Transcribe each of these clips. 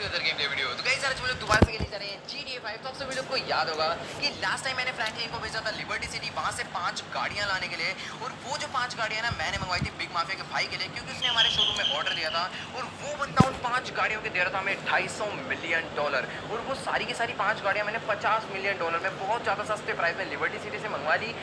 Game play video. तो guys आज हम लोग दोबारा से खेलने जा रहे हैं GTA 5। तो आप सभी लोग को याद होगा कि लास्ट टाइम मैंने फ्रैंकलिन को भेजा था लिबर्टी सिटी, वहां से 5 गाड़ियां लाने के लिए। और वो जो 5 गाड़ियां ना मैंने मंगवाई थी बिग माफिया के भाई के लिए, क्योंकि उसने हमारे शोरूम में ऑर्डर दिया था। और वो बंदा उन 5 गाड़ियों के दे रहा था हमें $250 मिलियन। और वो सारी की सारी 5 गाड़ियां मैंने $50 मिलियन में बहुत ज्यादा सस्ते प्राइस में लिबर्टी सिटी से मंगवा ली।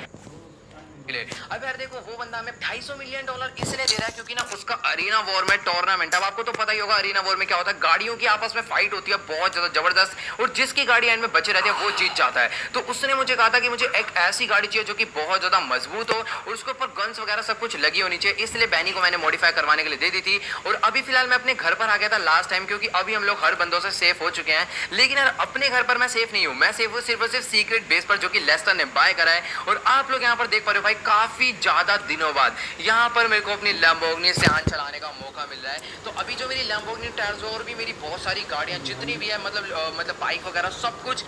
अब यार देखो, वो बंदा हमें $250 मिलियन इसलिए दे रहा है क्योंकि ना उसका अरीना वॉर में टूर्नामेंट। अब आपको तो पता ही होगा अरीना वॉर में क्या होता है, गाड़ियों की आपस में फाइट होती है बहुत ज्यादा जबरदस्त, और जिसकी गाड़ी एंड में बचे रहती है वो जीत जाता है। तो उसने मुझे कहा था कि मुझे एक ऐसी गाड़ी चाहिए जो कि बहुत ज्यादा मजबूत हो और उसके ऊपर गन्स वगैरह सब कुछ लगी होनी चाहिए। इसलिए बैनी को मैंने मॉडिफाई करवाने के लिए दे दी थी। और अभी फिलहाल मैं अपने घर पर आ गया था लास्ट टाइम, क्योंकि अभी हम लोग हर बंदों से सेफ हो चुके हैं। लेकिन यार अपने घर पर मैं सेफ नहीं हूँ, मैं सेफ हूँ सिर्फ और सिर्फ सीक्रेट बेस पर, जो कि लेस्टर ने बाय करा है। और आप लोग यहाँ पर देख पा रहे हो भाई, काफी ज्यादा दिनों बाद यहाँ पर मेरे को अपनी लैम्बोर्गिनी सियान चलाने का मौका मिल रहा है। तो अभी जो मेरी लैम्बोर्गिनी टायर्स और भी मेरी बहुत सारी गाड़ियां जितनी भी है, मतलब बाइक वगैरह सब कुछ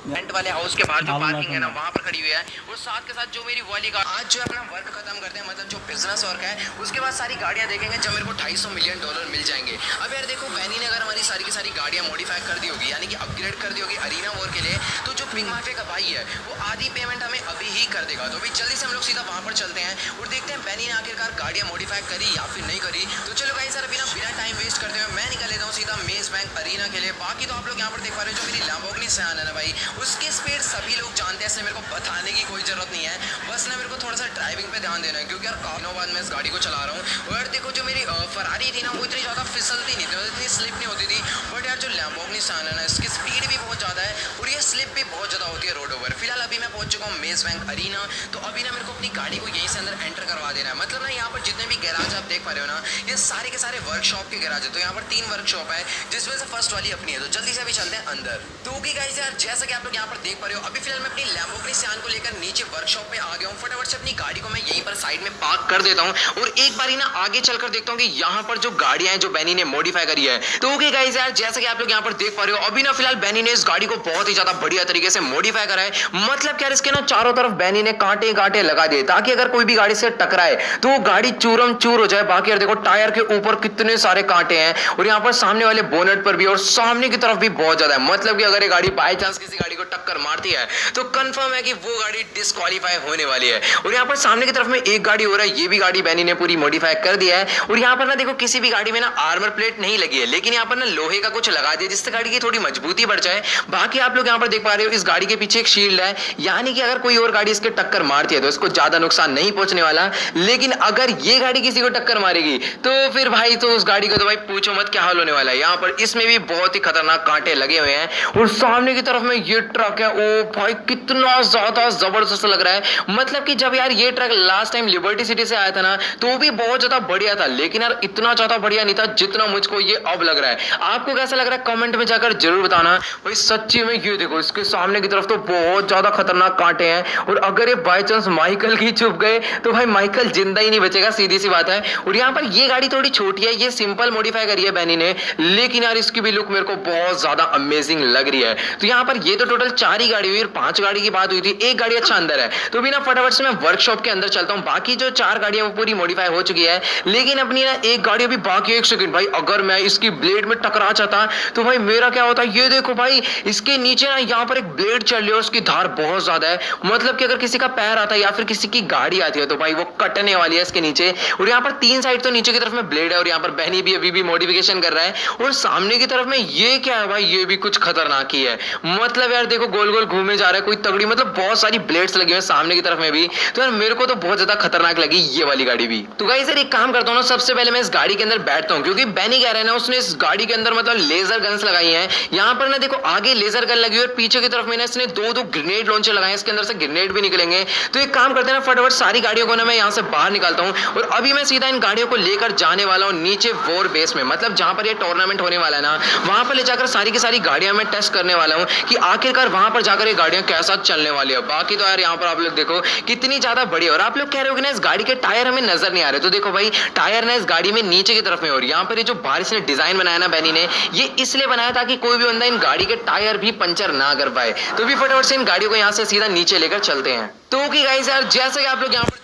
रेंट वाले हाउस के बाहर जो पार्किंग है ना वहाँ पर खड़ी हुई है। और साथ के साथ जो मेरी वाली आज जो अपना वर्क खत्म करते हैं, मतलब जो बिजनेस वर्क है, उसके बाद सारी गाड़ियाँ देखेंगे जब मेरे को $250 मिलियन मिल जाएंगे। अब यार देखो, बैनी ने अगर हमारी सारी की सारी गाड़ियाँ मॉडिफाई कर दी होगी, यानी कि अपग्रेड कर दी होगी अरीना वॉर के लिए, तो जो बिग माफिया का भाई है वो आधी पेमेंट हमें अभी ही कर देगा। तो अभी जल्दी से हम लोग सीधा वहाँ पर चलते हैं और देखते हैं बैनी ने आखिरकार गाड़ियाँ मॉडिफाई करी या फिर नहीं करी। तो चलो गाइस सर, अभी ना बिना टाइम वेस्ट करते हुए मैं निकल लेता हूँ सीधा मेज बैंक अरीना के लिए। बाकी तो आप लोग यहाँ पर देख पा रहे हो, जो मेरी लैम्बोर्गिनी सियान है ना भाई, उसकी स्पीड सभी लोग जानते हैं, इसलिए मेरे को बताने की कोई जरूरत नहीं है। बस ना मेरे को थोड़ा सा ड्राइविंग पे ध्यान देना है, क्योंकि यार काफी बाद मैं इस गाड़ी को चला रहा हूँ। और देखो, जो मेरी फरारी थी ना वो इतनी ज़्यादा फिसलती नहीं थी, इतनी स्लिप नहीं होती थी। बट यार जो लैम्बोर्गिनी सियान है ना, इसकी स्पीड भी बहुत ज़्यादा है और ये स्लिप भी बहुत ज़्यादा होती है रोड ओवर। फिलहाल अभी मैं पहुंच चुका हूँ मेज बैंक अरीना। तो अभी ना मेरे को अपनी गाड़ी को यहीं से अंदर एंटर करवा देना है। मतलब ना यहाँ पर जितने भी गैराज आप देख पा रहे हो ना, ये सारे के सारे वर्कशॉप के गैराज है। तो यहाँ पर 3 वर्कशॉप है, जिसमें से फर्स्ट वाली अपनी है। तो जल्दी से अभी चलते हैं अंदर। तो ओके गाइस यार, जैसा कि आप लोग यहाँ पर देख पा रहे हो, अभी फिलहाल मैं अपनी लैम्बोर्गिनी सियान को लेकर नीचे वर्कशॉप पे आ गया हूँ। फटाफट से अपनी गाड़ी को मैं यहीं पर साइड में पार्क कर देता हूँ और एक बार ही ना आगे चलकर देखता हूँ कि यहाँ पर जो गाड़ियां हैं जो बैनी ने मॉडिफाई करी है। तो ओके गाइस यार, जैसा कि आप लोग यहाँ पर देख पा रहे हो, अभी ना फिलहाल बैनी ने इस गाड़ी को बहुत ही ज्यादा बढ़िया तरीके से मॉडिफाई करा है। मतलब क्या, इसके ना चारों तरफ बैनी ने कांटे कांटे लगा दिए, ताकि अगर कोई भी गाड़ी से टकराए तो वो गाड़ी चूरम चूर हो जाए। बाकी यार देखो, टायर के ऊपर कितने सारे कांटे हैं और यहाँ पर सामने वाले बोनेट पर भी और सामने की तरफ भी बहुत ज्यादा है। मतलब कि अगर ये गाड़ी बाई चांस किसी गाड़ी को टक्कर मारती है तो कंफर्म है कि वो गाड़ी डिस्क्वालीफाई होने वाली है। और यहाँ पर सामने की तरफ में एक गाड़ी हो रहा है, ये भी गाड़ी बैनी ने पूरी मॉडिफाई कर दिया है। और यहाँ पर ना देखो, किसी भी गाड़ी में ना आर्मर प्लेट नहीं लगी है, लेकिन यहाँ पर ना लोहे का कुछ लगा दिया, जिससे गाड़ी की थोड़ी मजबूती बढ़ जाए। बाकी आप लोग यहाँ पर देख पा रहे हो, इस गाड़ी के पीछे एक शील्ड है, यानी कि अगर कोई और गाड़ी इसके टक्कर मारती है तो इसको ज्यादा नुकसान नहीं पहुंचने वाला। लेकिन अगर ये गाड़ी किसी को टक्कर मारेगी तो फिर भाई, तो उस गाड़ी को तो भाई पूछो मत क्या हाल होने वाला है। यहाँ पर इसमें भी बहुत ही खतरनाक कांटे लगे हुए हैं। और सामने की तरफ में ये ट्रक है, ओ भाई कितना ज्यादा जबरदस्त लग रहा है। मतलब कि जब यार ये truck last time liberty city से आया था ना, तो भी बहुत ज्यादा बढ़िया था, लेकिन यार इतना ज्यादा बढ़िया नहीं था जितना मुझको ये अब लग रहा है। आपको कैसा लग रहा है कमेंट में जाकर जरूर बताना भाई। सच्ची में ये देखो, इसके सामने की तरफ तो बहुत ज्यादा खतरनाक कांटे हैं। और अगर ये बाई चांस माइकल की छुप गए तो भाई माइकल जिंदा ही नहीं बचेगा, सीधी सी बात है। और यहाँ पर ये गाड़ी थोड़ी छोटी है, ये सिंपल मॉडिफाई करी है बैनी ने, लेकिन यार इसकी भी लुक मेरे को बहुत ज्यादा अमेजिंग लग रही है। तो यहाँ पर ये तो टोटल 4 ही गाड़ी हुई और 5 गाड़ी की बात हुई थी, एक गाड़ी अच्छा अंदर है। तो भी ना फटाफट से मैं वर्कशॉप के अंदर चलता हूँ। बाकी जो 4 गाड़ियां वो पूरी मॉडिफाई हो चुकी है, लेकिन अपनी ना एक गाड़ी अभी बाकी। एक सेकंड भाई, अगर मैं इसकी ब्लेड में टकरा जाता तो भाई मेरा क्या होता। ये देखो भाई, इसके नीचे ना यहाँ पर एक ब्लेड चल रही है और उसकी धार बहुत ज्यादा है। मतलब कि अगर किसी का पैर आता है या फिर किसी की गाड़ी आती है तो भाई वो कटने वाली है इसके नीचे। और यहाँ पर 3 साइड तो नीचे की तरफ में ब्लेड है और यहाँ पर बैनी भी अभी भी मॉडिफिकेशन कर रहा है। और सामने की तरफ में ये क्या है भाई, ये भी कुछ खतरनाक ही है। मतलब यार देखो, गोल गोल घूमे जा रहा है कोई तगड़ी, मतलब बहुत सारी ब्लेड्स लगी हुई है सामने की तरफ में भी। तो यार मेरे को तो बहुत ज्यादा खतरनाक लगी ये वाली गाड़ी भी। तो गाइस यार एक काम करता हूँ ना, सबसे पहले मैं इस गाड़ी के अंदर बैठता हूँ, क्योंकि बैनी कह रहा है ना, उसने इस गाड़ी के अंदर मतलब लेजर गन्स लगाई हैं। यहाँ पर ना देखो, आगे लेजर गन लगी हुई है, पीछे की तरफ में ना इसने 2 ग्रेनेड लॉन्चर लगाए, इसके अंदर से ग्रेनेड भी निकलेंगे। तो एक काम करते हैं ना, फटाफट सारी गाड़ियों को ना मैं यहाँ से बाहर निकालता हूँ और अभी मैं सीधा इन गाड़ियों को लेकर जाने वाला हूँ नीचे वॉर बेस में। मतलब जहां पर ये टूर्नामेंट होने वाला है ना, वहां पर ले जाकर सारी की सारी गाड़ियां मैं टेस्ट करने वाला हूं कि आखिरकार वहां पर जाकर ये गाड़ियां कैसा चलने वाली है। बाकी तो यार यहाँ पर आप लोग देखो कितनी ज्यादा बड़ी। और आप लोग कह रहे हो कि ना इस गाड़ी के टायर हमें नजर नहीं आ रहे, तो देखो भाई, टायर ना इस गाड़ी में नीचे की तरफ में। और यहाँ पर ये जो बारिश ने डिजाइन बनाया ना बैनी ने, ये इसलिए बनाया ताकि कोई भी बंदा इन गाड़ी के टायर भी पंचर ना कर पाए। तो भी फटाफट से इन गाड़ियों को यहाँ से सीधा नीचे लेकर चलते हैं। तो ओके गाइस यार, जैसे कि आप लोग यहाँ पर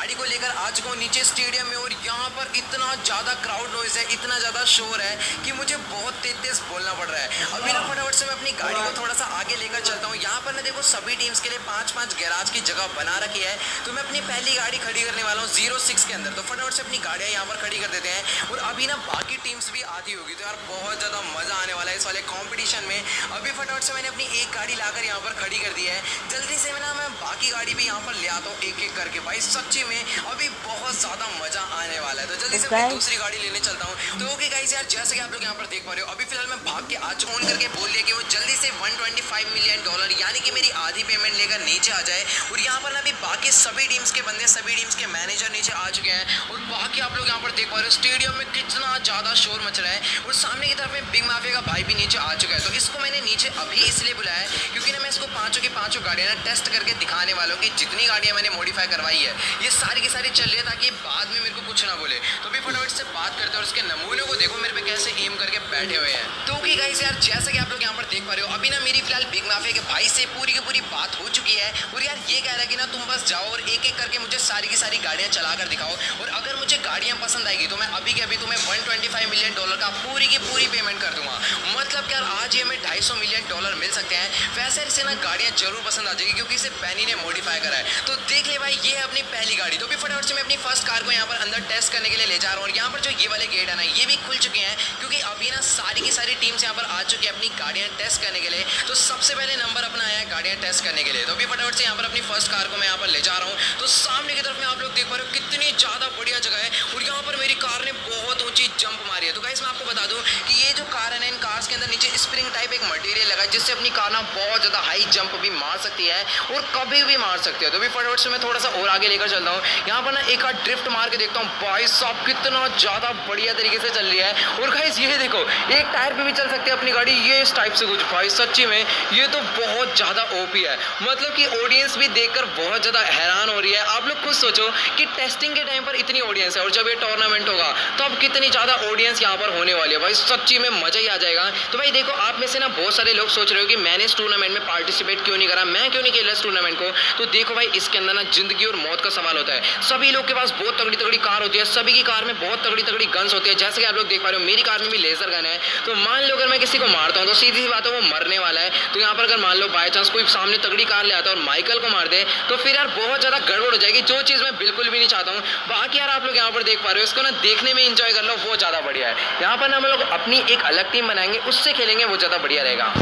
गाड़ी को लेकर आ चुका हूँ नीचे स्टेडियम में और यहाँ पर इतना ज़्यादा क्राउड नॉइज है, इतना ज़्यादा शोर है कि मुझे बहुत तेज बोलना पड़ रहा है। अभी ना फटाफट से मैं अपनी गाड़ी को थोड़ा सा आगे लेकर चलता हूँ। यहाँ पर ना देखो सभी टीम्स के लिए 5-5 गैराज की जगह बना रखी है, तो मैं अपनी पहली गाड़ी खड़ी करने वाला हूँ 06 के अंदर। तो फटाफट से अपनी गाड़ियाँ यहाँ पर खड़ी कर देते हैं और अभी ना बाकी टीम्स भी आती होगी, तो यार बहुत ज़्यादा मज़ा आने वाला है इस वाले कॉम्पिटिशन में। अभी फटाफट से मैंने अपनी एक गाड़ी लाकर यहाँ पर खड़ी कर दी है, जल्दी से मैं बाकी गाड़ी भी यहाँ पर ले आता हूँ एक एक करके। भाई सच्ची में अभी बहुत ज़्यादा मज़ा आने वाला है, तो जल्दी से अपनी दूसरी गाड़ी लेने चलता हूँ। तो ओके गाइस यार, जैसे कि आप लोग यहाँ पर देख पा रहे हो, अभी फिलहाल मैं भाग के आज ऑन करके बोल दिया कि वो जल्दी से $125 मिलियन यानी कि मेरी आधी पेमेंट लेकर नीचे आ जाए। और यहाँ पर ना अभी बाकी सभी टीम्स के बंदे, सभी टीम्स के मैनेजर नीचे आ चुके हैं और बाकी आप लोग यहाँ पर देख पा रहे हो स्टेडियम में कितना ज़्यादा शोर मच रहा है। और सामने की तरफ में बिग माफिया का भाई भी नीचे आ चुका है, तो इसको मैंने नीचे अभी इसलिए बुलाया है क्योंकि ना मैं इसको पांचों की पांचों गाड़ियां ना टेस्ट करके दिखाने वाला हूँ कि जितनी गाड़ियां मैंने मॉडिफाई करवाई है ये सारी की सारी चल रही है, ताकि बाद में मेरे को कुछ ना बोले। तो भी फटाफट से बात करते हैं और इसके नमूने को देखो मेरे पे कैसे एम करके बैठे हुए हैं। तो ओके गाइस यार, जैसा कि आप लोग यहाँ पर देख पा रहे हो, अभी ना मेरी फिलहाल बिग माफिया के भाई से पूरी की पूरी बात हो चुकी है और यार ये कह रहा है कि ना तुम बस जाओ और एक एक करके मुझे सारी की सारी गाड़ियां चला कर दिखाओ, और अगर मुझे गाड़ियां पसंद आएगी तो मैं अभी के अभी तुम्हें $125 मिलियन का पूरी की पूरी पेमेंट कर दूंगा। मतलब यार आज ये हमें $250 मिलियन मिल सकते हैं। वैसे इसे ना गाड़ियां जरूर पसंद आ जाएगी क्योंकि इसे बैनी ने मॉडिफाई करा है। तो देख ले भाई, ये है अपनी पहली गाड़ी। तो भी फटाफट से मैं अपनी फर्स्ट कार को यहाँ पर अंदर टेस्ट करने के लिए ले जा रहा हूँ। और यहाँ पर जो ये वाले गेट है ना, ये भी खुल चुके हैं क्योंकि अभी ना सारी की सारी टीम्स यहाँ पर आ चुकी है अपनी गाड़ियाँ टेस्ट करने के लिए। तो सबसे पहले नंबर अपना आया है गाड़ियाँ टेस्ट करने के लिए। तो अभी फटाफट से यहाँ पर अपनी फर्स्ट कार को मैं यहाँ पर ले जा रहा हूँ। तो सामने की तरफ में आप लोग देख पा रहे हो कितनी ज़्यादा बढ़िया जगह है और यहाँ पर मेरी कार ने बहुत ऊंची जंप मारी है। तो गाइस मैं आपको बता दूं कि ये जो कार है ना, इन कार्स के अंदर नीचे स्प्रिंग टाइप एक मटेरियल लगा है जिससे अपनी कार ना बहुत ज़्यादा हाई जंप भी मार सकती है और कभी भी मार सकती है। तो भी फटाफट से मैं थोड़ा सा और आगे लेकर चलता हूँ। यहाँ पर ना एक आध ड्रिफ्ट मार के देखता हूँ। भाई साहब कितना ज़्यादा बढ़िया तरीके से चल रही है। और गाइस ये देखो, एक टायर पे भी चल सकती है अपनी गाड़ी, ये इस टाइप से कुछ। भाई सच्ची में ये तो बहुत ज़्यादा ओपी है, मतलब कि ऑडियंस भी देखकर बहुत ज़्यादा हैरान हो रही है। आप लोग खुद सोचो कि टेस्टिंग के टाइम पर इतनी ऑडियंस है और जब ये टूर्नामेंट होगा तब कितनी ज़्यादा ऑडियंस यहाँ पर होने वाली है। भाई सच्ची में मज़ा ही आ जाएगा। तो भाई देखो, आप में से ना बहुत सारे लोग सोच रहे हो कि मैंने इस टूर्नामेंट में पार्टिसिपेट क्यों नहीं करा, मैं क्यों नहीं खेला इस टूर्नामेंट को। तो देखो भाई, इसके अंदर ना जिंदगी और मौत का सवाल होता है। सभी लोग के पास बहुत तगड़ी तगड़ी कार होती है, सभी की कार में बहुत तगड़ी तगड़ी गन्स होती है। जैसे कि आप लोग देख पा रहे हो मेरी कार में भी लेजर गन है। तो मान लो अगर मैं किसी को मारता हूँ तो सीधी सी बात है वो मरने वाला है। तो यहाँ पर अगर मान लो बाई चांस कोई सामने तगड़ी कार ले आता है और माइकल को मार दे तो फिर यार बहुत ज़्यादा गड़बड़ हो जाएगी, जो चीज़ मैं बिल्कुल भी नहीं चाहता हूँ। बाकी यार आप लोग यहाँ पर देख पा रहे हो, इसको ना देखने में इंजॉय कर लो, वो ज़्यादा बढ़िया है। यहाँ पर ना हम लोग अपनी एक अलग टीम बनाएंगे, उससे खेलेंगे, वो ज़्यादा बढ़िया रहेगा।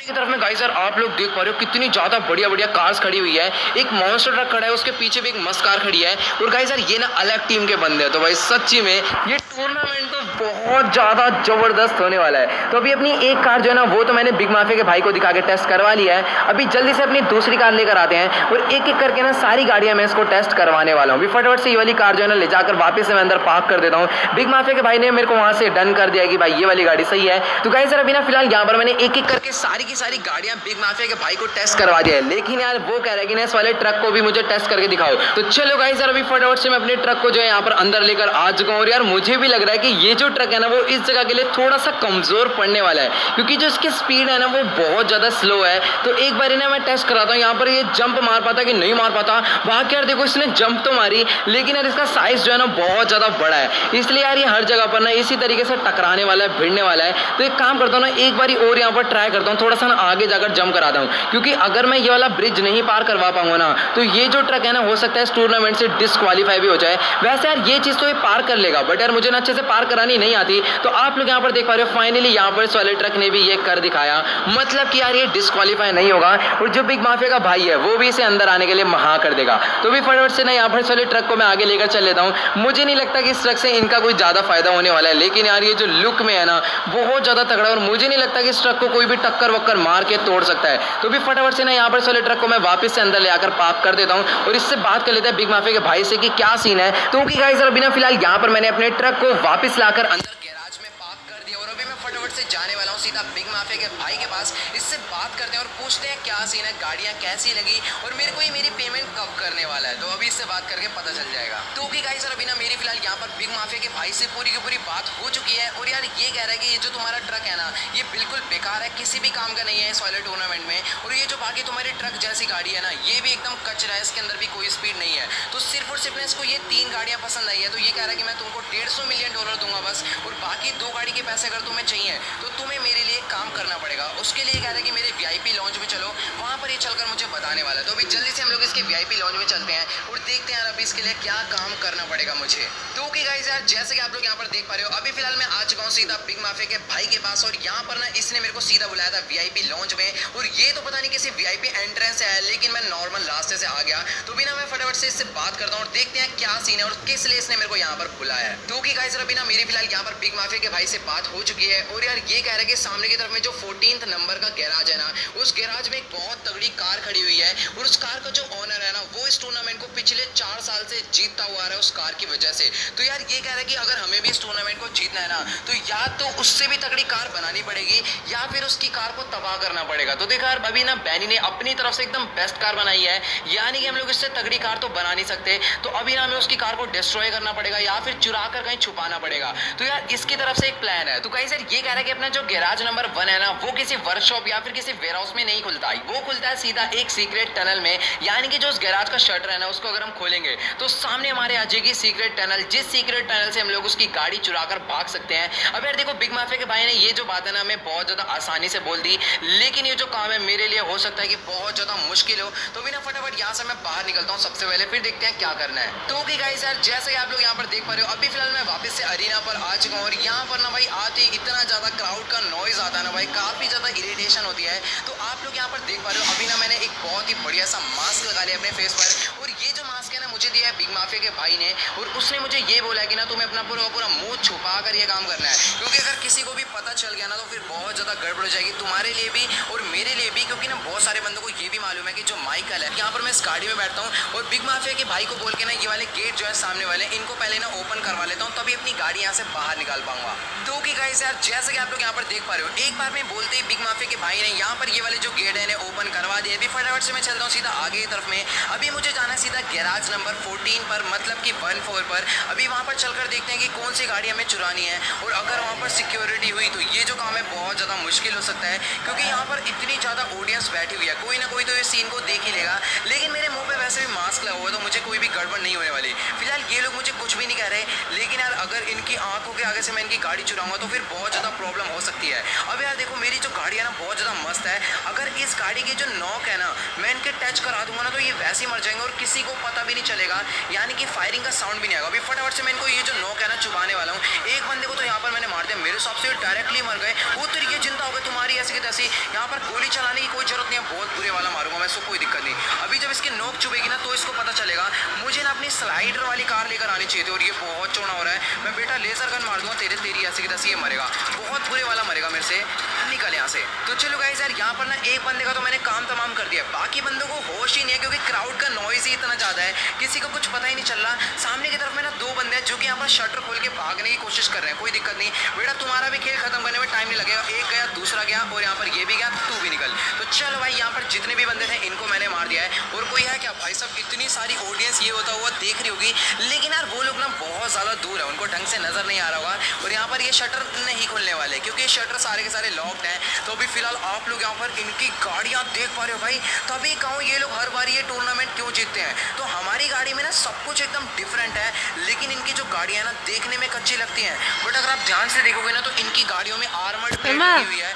की तरफ में गाइस यार आप लोग देख पा रहे हो कितनी ज्यादा बढ़िया बढ़िया कार्स खड़ी हुई है। एक मॉन्स्टर ट्रक खड़ा है, उसके पीछे भी एक मस्त कार खड़ी है। और गाइस यार ये ना अलग टीम के बंदे हैं। तो भाई सच्ची में ये टूर्नामेंट तो बहुत ज्यादा जबरदस्त होने वाला है। तो अभी अपनी एक कार जो है ना, वो तो मैंने बिग माफिया के भाई को दिखा के टेस्ट करवा लिया है। अभी जल्दी से अपनी दूसरी कार लेकर आते हैं और एक एक करके ना सारी गाड़ियां मैं इसको टेस्ट करवाने वाला हूँ। अभी फटाफट से ये वाली कार जो है ना ले जाकर वापस से मैं अंदर पार्क कर देता हूँ। बिग माफिया के भाई ने मेरे को वहां से डन कर दिया कि भाई ये वाली गाड़ी सही है। तो गाइस यार अभी ना फिलहाल यहाँ पर मैंने एक एक करके सारी की सारी गाड़ियां बिग माफिया के भाई को टेस्ट करवा दिया है, लेकिन यार वो कह रहा है कि ना इस वाले ट्रक को भी मुझे टेस्ट करके दिखाओ। तो चलो गाइस यार अभी फटाफट से मैं अपने ट्रक को जो है यहाँ पर अंदर लेकर आ चुका हूँ। और यार मुझे भी लग रहा है कि ये जो ट्रक है ना वो इस जगह के लिए थोड़ा सा कमजोर पड़ने वाला है, क्योंकि जो इसकी स्पीड है ना वो बहुत ज्यादा स्लो है। तो एक बार ना मैं टेस्ट कराता हूँ यहाँ पर ये जंप मार पाता कि नहीं मार पाता। बाकी यार देखो इसने जंप तो मारी, लेकिन यार इसका साइज जो है ना बहुत ज्यादा बड़ा है, इसलिए यार ये हर जगह पर ना इसी तरीके से टकराने वाला है, भिड़ने वाला है। तो एक काम करता हूँ ना, एक बार और यहाँ पर ट्राई करता हूँ, थोड़ा सा ना आगे जाकर जंप कराता हूँ, क्योंकि अगर मैं ये वाला ब्रिज नहीं पार करवा पाऊंगा ना तो ये जो ट्रक है ना हो सकता है इस टूर्नामेंट से डिस्क्वालीफाई भी हो जाए। वैसे यार ये चीज तो ये पार कर लेगा, बट यार मुझे ना अच्छे से पार करानी नहीं आती। तो आप लोग यहाँ पर देख पा रहे हो फाइनली यहाँ पर इस वाले ट्रक ने भी ये कर दिखाया, मतलब कि यार ये डिस्क्वालीफाई नहीं होगा और जो बिग माफिया का भाई है वो भी इसे अंदर आने के लिए महा कर देगा। तो भी फटाफट से ना यहाँ पर इस वाले ट्रक को मैं आगे लेकर चल लेता हूँ। मुझे नहीं लगता कि इस ट्रक से इनका कोई ज्यादा फायदा होने वाला है, लेकिन यार ये जो लुक में है ना बहुत ज्यादा तगड़ा, और मुझे नहीं लगता कि इस ट्रक को कोई भी टक्कर वक्कर मार के तोड़ सकता है। तो भी फटाफट से ना यहाँ पर वाले ट्रक को मैं वापस से अंदर ले आकर पार्क कर देता हूँ और इससे बात कर लेते हैं बिग माफिया के भाई से कि क्या सीन है। तो गाइस अभी ना फिलहाल यहाँ पर मैंने अपने ट्रक को वापस लाकर अंदर गैराज में पार्क कर दिया और अभी मैं फटाफट से जाने वाला हूँ सीधा बिग माफिया के भाई के पास, इससे बात करते हैं और पूछते हैं क्या सीन है, गाड़ियाँ कैसी लगी और मेरे को ये मेरी पेमेंट कब करने वाला है। तो अभी इससे बात करके पता चल जाएगा। तो ओके गाइस, अभी ना मेरी फिलहाल यहाँ पर बिग माफिया के भाई से पूरी की पूरी बात हो चुकी है और यार ये कह रहा है कि ये जो तुम्हारा ट्रक है ना, ये बिल्कुल बेकार है, किसी भी काम का नहीं है इस वाले टूर्नामेंट में। और ये जो बाकी तुम्हारी ट्रक जैसी गाड़ी है ना, ये भी एकदम कचरा है, इसके अंदर भी कोई स्पीड नहीं है। तो सिर्फ और सिर्फ इसको ये 3 गाड़ियाँ पसंद आई है, तो ये कह रहा है कि मैं तुमको $150 मिलियन दूंगा बस, और बाकी 2 गाड़ी के पैसे अगर तुम्हें चाहिए तो तुम्हें मेरे लिए काम करना पड़ेगा। उसके लिए कह रहा है कि मेरे VIP लॉन्च में चलो, वहाँ पर ये चलकर मुझे बताने वाला है। तो अभी जल्दी से हम लोग इसके VIP लॉन्च में चलते हैं और देखते हैं यार अभी इसके लिए क्या काम करना पड़ेगा मुझे। तो ओके गाइस यार, जैसे कि आप लोग यहाँ पर देख पा रहे हो, अभी फिलहाल मैं आ चुका हूँ सीधा बिग माफिया के भाई के पास और यहाँ पर ना इसने मेरे को सीधा बुलाया था VIP लॉन्च में। और ये तो पता नहीं किसी VIP एंट्रेंस से है, लेकिन मैं नॉर्मल रास्ते से आ गया। तो भी ना मैं फटाफट से इससे बात करता हूँ और देखते हैं क्या सीन है और किस लिए इसने मेरे को यहाँ पर बुलाया है। तो ओके गाइस, अभी ना मेरी फिलहाल यहाँ पर बिग माफिया के भाई से बात हो चुकी है और यार ये कह रहा है कि सामने की तरफ में जो 14th नंबर का गैराज है ना, उस गैराज में एक बहुत तगड़ी कार खड़ी हुई है और उस कार का जो ओनर है ना, वो इस टूर्नामेंट को पिछले 4 साल से जीतता हुआ आ रहा है उस कार की वजह से। तो यार ये कह रहा है कि अगर हमें भी इस टूर्नामेंट को जीतना है ना, तो या तो उससे भी तगड़ी कार बनानी पड़ेगी या फिर उसकी कार को तबाह करना पड़ेगा। तो देखा यार, अभी ना बैनी ने अपनी तरफ से एकदम बेस्ट कार बनाई है, यानी कि हम लोग इससे तगड़ी कार तो बना नहीं सकते। तो अभी ना हमें उसकी कार को डिस्ट्रॉय करना पड़ेगा या फिर चुरा कर कहीं छुपाना पड़ेगा। तो यार इसकी तरफ से एक प्लान है। तो गाइस यार ये कह रहा है कि अपना जो गैराज नंबर 1 है ना, वो किसी वर्कशॉप या फिर किसी वेयरहाउस में नहीं खुलता है, वो खुलता है सीधा एक सीक्रेट टनल में। यानी कि जो उस गैराज का शटर है ना, उसको अगर हम खोलेंगे तो सामने हमारे आ जाएगी सीक्रेट टनल, जिस सीक्रेट टनल से हम लोग उसकी गाड़ी चुरा कर भाग सकते हैं। अब यार देखो, बिग माफिया के भाई ने ये जो बात है ना, हमें बहुत ज्यादा आसानी से बोल दी, लेकिन ये जो काम है मेरे लिए हो सकता है कि बहुत ज्यादा मुश्किल हो। तो भी ना फटाफट यहाँ से मैं बाहर निकलता हूँ सबसे पहले, फिर देखते हैं क्या करना है। तो ओके गाइस यार, जैसे कि आप लोग यहाँ पर देख पा रहे हो, अभी फिलहाल मैं वापस से अरीना पर आ चुका हूँ और यहाँ पर ना भाई आते ही इतना ज्यादा क्राउड का नॉइज आता है ना भाई, काफी ज्यादा इरिटेशन होती है। तो आप लोग यहाँ पर देख पा रहे हो, अभी ना मैंने एक बहुत ही बढ़िया सा मास्क लगा लिया अपने फेस पर, और ये जो मास्क है ना मुझे दिया है बिग माफिया के भाई ने, और उसने मुझे ये बोला है कि ना तुम्हें अपना पूरा मुंह छुपा कर ये काम करना है, क्योंकि अगर किसी को भी पता चल गया ना तो फिर बहुत ज्यादा गड़बड़ हो जाएगी तुम्हारे लिए भी और मेरे लिए भी। क्योंकि ना बहुत सारे बंदों को ये भी मालूम है कि जो माइकल है, यहाँ पर मैं इस गाड़ी में बैठता हूँ और बिग माफिया के भाई को बोल के ना ये वाले गेट जो है सामने वाले, इनको पहले ना ओपन करवा लेता हूँ, तभी अपनी गाड़ी यहाँ से बाहर निकाल पाऊंगा। तो ओके गाइस यार, जैसे कि आप लोग यहाँ पर देख पा रहे हो, एक बार में बोलते ही बिग माफिया के भाई ने यहाँ पर ये वाले जो गेट है इन्हें ओपन करवा दिए। अभी फटाफट से मैं चलता हूँ सीधा आगे की तरफ में। अभी मुझे जाना है सीधा गैराज नंबर 14 पर, मतलब कि 14 पर। अभी वहाँ पर चलकर देखते हैं कि कौन सी गाड़ी हमें चुरानी है, और अगर वहाँ पर सिक्योरिटी हुई तो ये जो काम है बहुत ज़्यादा मुश्किल हो सकता है, क्योंकि यहाँ पर इतनी ज़्यादा ऑडियंस बैठी हुई है, कोई ना कोई तो इस सीन को देख ही लेगा। लेकिन मेरे मुंह पे वैसे भी मास्क लगा हुआ है, तो मुझे कोई भी गड़बड़ नहीं होने वाली। फिलहाल ये लोग मुझे कुछ भी नहीं कह रहे, लेकिन यार अगर इनकी आंखों के आगे से मैं इनकी गाड़ी चुराऊंगा तो फिर बहुत ज़्यादा प्रॉब्लम हो सकती है। अब यार देखो, मेरी जो गाड़ी है ना बहुत ज़्यादा मस्त है, अगर इस गाड़ी की जो नॉक है ना मैं इनके टच करा दूंगा ना, तो ये वैसे ही मर जाएंगे और किसी को पता भी नहीं चलेगा, यानी कि फायरिंग का साउंड भी नहीं आएगा। अभी फटाफट से मैं इनको ये जो नॉक है ना चुबाने वाला हूँ। एक बंदे को तो यहाँ पर मैंने मार दिया, मेरे हिसाब से डायरेक्टली मर गए, वो तरीके जिंदा हो गए तुम्हारी ऐसी की तैसी। यहाँ पर गोली चलाने की कोई जरूरत नहीं है, बहुत बुरे वाला मारूंगा मैं, इसको कोई दिक्कत नहीं। अभी जब इसकी नोक चुभेगी ना तो इसको पता चलेगा। मुझे ना अपनी स्लाइडर वाली कार लेकर आनी चाहिए थी, और ये बहुत चौड़ा हो रहा है। मैं बेटा लेजर गन मार दूंगा तेरी ऐसी की तैसी, ये मरेगा, बहुत बुरे वाला मरेगा मेरे से। निकल यहाँ से। तो चलो गाइस यार, यहाँ पर ना एक बंदे का तो मैंने काम तमाम कर दिया, बाकी बंदों को होश ही नहीं है, क्योंकि क्राउड का नॉइज ही इतना ज्यादा है, किसी को कुछ पता ही नहीं चल रहा। सामने की तरफ में ना 2 बंदे हैं जो कि यहाँ पर शटर खोल के भागने की कोशिश कर रहे हैं। कोई दिक्कत नहीं बेटा, तुम्हारा भी खेल खत्म करने में टाइम नहीं लगेगा। एक गया, दूसरा गया, और यहाँ पर ये भी गया, तू भी निकल। तो चलो भाई, यहाँ पर जितने भी बंदे थे इनको मैंने मार दिया है। और कोई है क्या भाई साहब? इतनी सारी ऑडियंस ये होता हुआ देख रही होगी, लेकिन यार वो लोग ना बहुत ज्यादा दूर है, उनको ढंग से नजर नहीं आ रहा होगा। और यहाँ पर ये शटर नहीं खुलने वाले, क्योंकि ये शटर सारे के सारे लॉक्ड हैं। तो अभी फिलहाल आप लोग यहाँ पर इनकी गाड़ियाँ देख पा रहे हो भाई, तभी कहूँ ये लोग हर बार ये टूर्नामेंट क्यों जीतते हैं। तो हमारी गाड़ी में ना सब कुछ एकदम डिफरेंट है, लेकिन इनकी जो गाड़ियाँ ना देखने में कच्ची लगती हैं, बट अगर आप ध्यान से देखोगे ना तो इनकी गाड़ियों में आर्मर्ड प्लेट लगी हुई है।